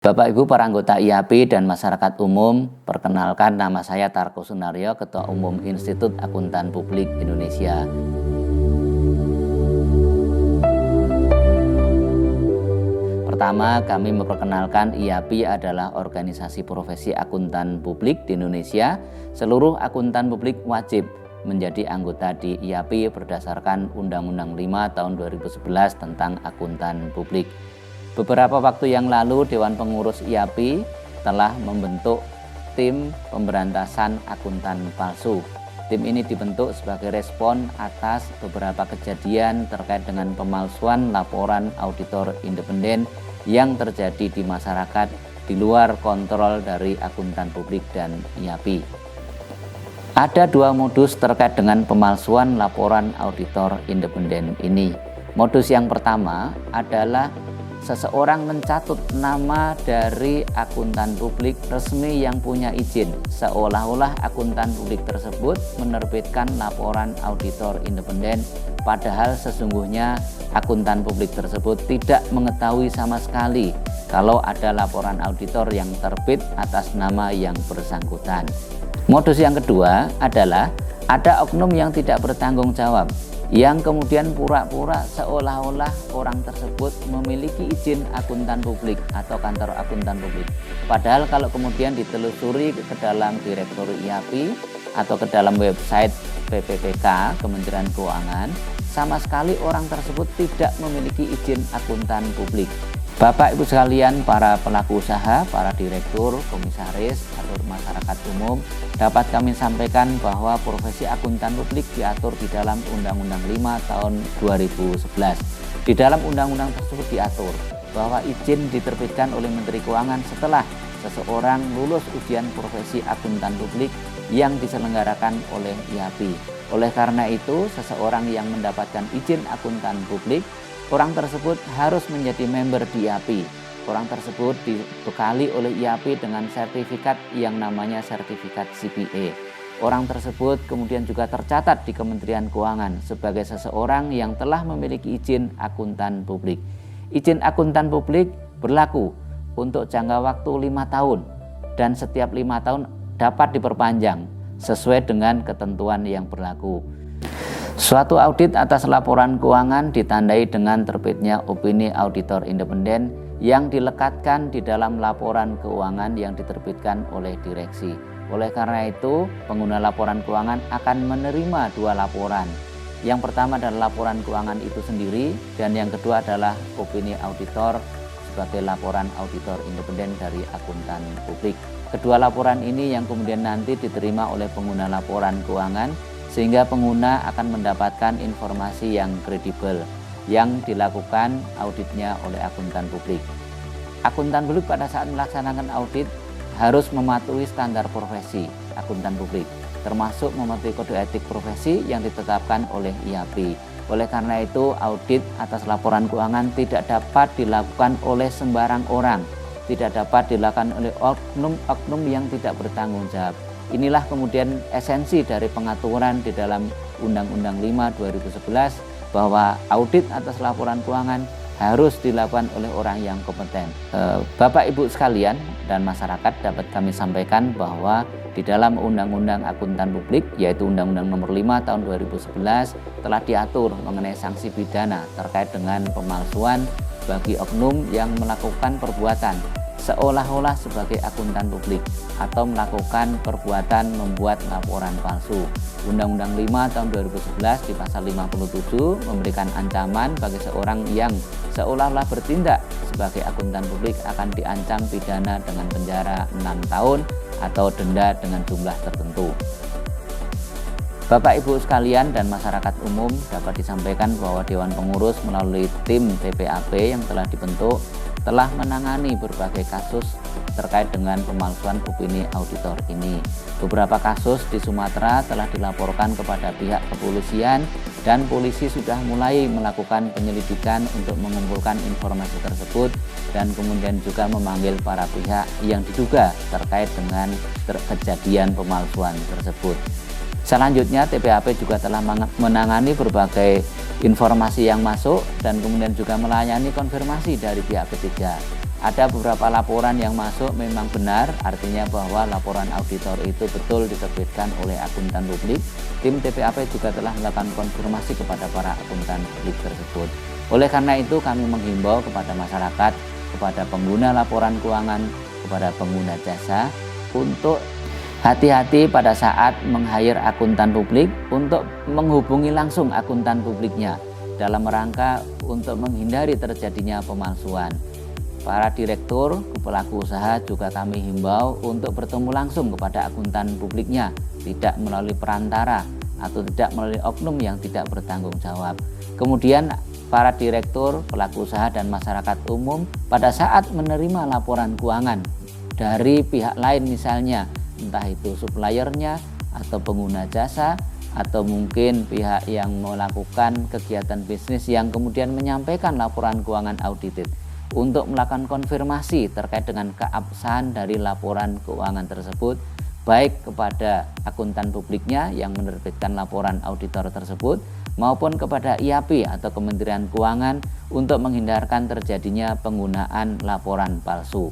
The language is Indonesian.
Bapak Ibu para anggota IAP dan masyarakat umum, perkenalkan nama saya Tarko Sunaryo, Ketua Umum Institut Akuntan Publik Indonesia. Pertama, kami memperkenalkan IAP adalah organisasi profesi akuntan publik di Indonesia. Seluruh akuntan publik wajib menjadi anggota di IAP berdasarkan Undang-Undang 5 tahun 2011 tentang akuntan publik. Beberapa waktu yang lalu Dewan Pengurus IAP telah membentuk tim pemberantasan akuntan palsu. Tim ini dibentuk sebagai respon atas beberapa kejadian terkait dengan pemalsuan laporan auditor independen yang terjadi di masyarakat di luar kontrol dari akuntan publik dan IAP. Ada dua modus terkait dengan pemalsuan laporan auditor independen ini. Modus yang pertama adalah seseorang mencatut nama dari akuntan publik resmi yang punya izin, seolah-olah akuntan publik tersebut menerbitkan laporan auditor independen, padahal sesungguhnya akuntan publik tersebut tidak mengetahui sama sekali kalau ada laporan auditor yang terbit atas nama yang bersangkutan. Modus yang kedua adalah ada oknum yang tidak bertanggung jawab, yang kemudian pura-pura seolah-olah orang tersebut memiliki izin akuntan publik atau kantor akuntan publik. Padahal kalau kemudian ditelusuri ke dalam direktori IAP atau ke dalam website PPPK Kementerian Keuangan, sama sekali orang tersebut tidak memiliki izin akuntan publik. Bapak Ibu sekalian, para pelaku usaha, para direktur, komisaris, atau masyarakat umum, dapat kami sampaikan bahwa profesi akuntan publik diatur di dalam Undang-Undang 5 tahun 2011. Di dalam undang-undang tersebut diatur bahwa izin diterbitkan oleh Menteri Keuangan setelah seseorang lulus ujian profesi akuntan publik yang diselenggarakan oleh IAP. Oleh karena itu, seseorang yang mendapatkan izin akuntan publik, orang tersebut harus menjadi member di IAP. Orang tersebut dibekali oleh IAP dengan sertifikat yang namanya sertifikat CPA. Orang tersebut kemudian juga tercatat di Kementerian Keuangan sebagai seseorang yang telah memiliki izin akuntan publik. Izin akuntan publik berlaku untuk jangka waktu 5 tahun dan setiap 5 tahun dapat diperpanjang sesuai dengan ketentuan yang berlaku. Suatu audit atas laporan keuangan ditandai dengan terbitnya opini auditor independen yang dilekatkan di dalam laporan keuangan yang diterbitkan oleh direksi. Oleh karena itu, pengguna laporan keuangan akan menerima dua laporan. Yang pertama adalah laporan keuangan itu sendiri, dan yang kedua adalah opini auditor sebagai laporan auditor independen dari akuntan publik. Kedua laporan ini yang kemudian nanti diterima oleh pengguna laporan keuangan, sehingga pengguna akan mendapatkan informasi yang kredibel yang dilakukan auditnya oleh akuntan publik. Akuntan publik pada saat melaksanakan audit harus mematuhi standar profesi akuntan publik, termasuk mematuhi kode etik profesi yang ditetapkan oleh IAP. Oleh karena itu, audit atas laporan keuangan tidak dapat dilakukan oleh sembarang orang, tidak dapat dilakukan oleh oknum-oknum yang tidak bertanggung jawab. Inilah kemudian esensi dari pengaturan di dalam Undang-Undang 5 2011 bahwa audit atas laporan keuangan harus dilakukan oleh orang yang kompeten. Bapak Ibu sekalian dan masyarakat, dapat kami sampaikan bahwa di dalam Undang-Undang Akuntan Publik, yaitu Undang-Undang Nomor 5 Tahun 2011, telah diatur mengenai sanksi pidana terkait dengan pemalsuan bagi oknum yang melakukan perbuatan seolah-olah sebagai akuntan publik atau melakukan perbuatan membuat laporan palsu. Undang-Undang 5 tahun 2011 di pasal 57 memberikan ancaman bagi seorang yang seolah-olah bertindak sebagai akuntan publik akan diancam pidana dengan penjara 6 tahun atau denda dengan jumlah tertentu. Bapak Ibu sekalian dan masyarakat umum, dapat disampaikan bahwa Dewan Pengurus melalui tim TPAP yang telah dibentuk telah menangani berbagai kasus terkait dengan pemalsuan opini auditor ini. Beberapa kasus di Sumatera telah dilaporkan kepada pihak kepolisian dan polisi sudah mulai melakukan penyelidikan untuk mengumpulkan informasi tersebut dan kemudian juga memanggil para pihak yang diduga terkait dengan kejadian pemalsuan tersebut. Selanjutnya, TPAP juga telah menangani berbagai informasi yang masuk dan kemudian juga melayani konfirmasi dari pihak ketiga. Ada beberapa laporan yang masuk memang benar, artinya bahwa laporan auditor itu betul diterbitkan oleh akuntan publik. Tim TPAP juga telah melakukan konfirmasi kepada para akuntan publik tersebut. Oleh karena itu kami menghimbau kepada masyarakat, kepada pengguna laporan keuangan, kepada pengguna jasa untuk hati-hati pada saat meng-hire akuntan publik untuk menghubungi langsung akuntan publiknya dalam rangka untuk menghindari terjadinya pemalsuan. Para direktur, pelaku usaha juga kami himbau untuk bertemu langsung kepada akuntan publiknya, tidak melalui perantara atau tidak melalui oknum yang tidak bertanggung jawab. Kemudian para direktur, pelaku usaha dan masyarakat umum pada saat menerima laporan keuangan dari pihak lain misalnya, entah itu suppliernya atau pengguna jasa atau mungkin pihak yang melakukan kegiatan bisnis yang kemudian menyampaikan laporan keuangan audited, untuk melakukan konfirmasi terkait dengan keabsahan dari laporan keuangan tersebut, baik kepada akuntan publiknya yang menerbitkan laporan auditor tersebut maupun kepada IAP atau Kementerian Keuangan untuk menghindarkan terjadinya penggunaan laporan palsu.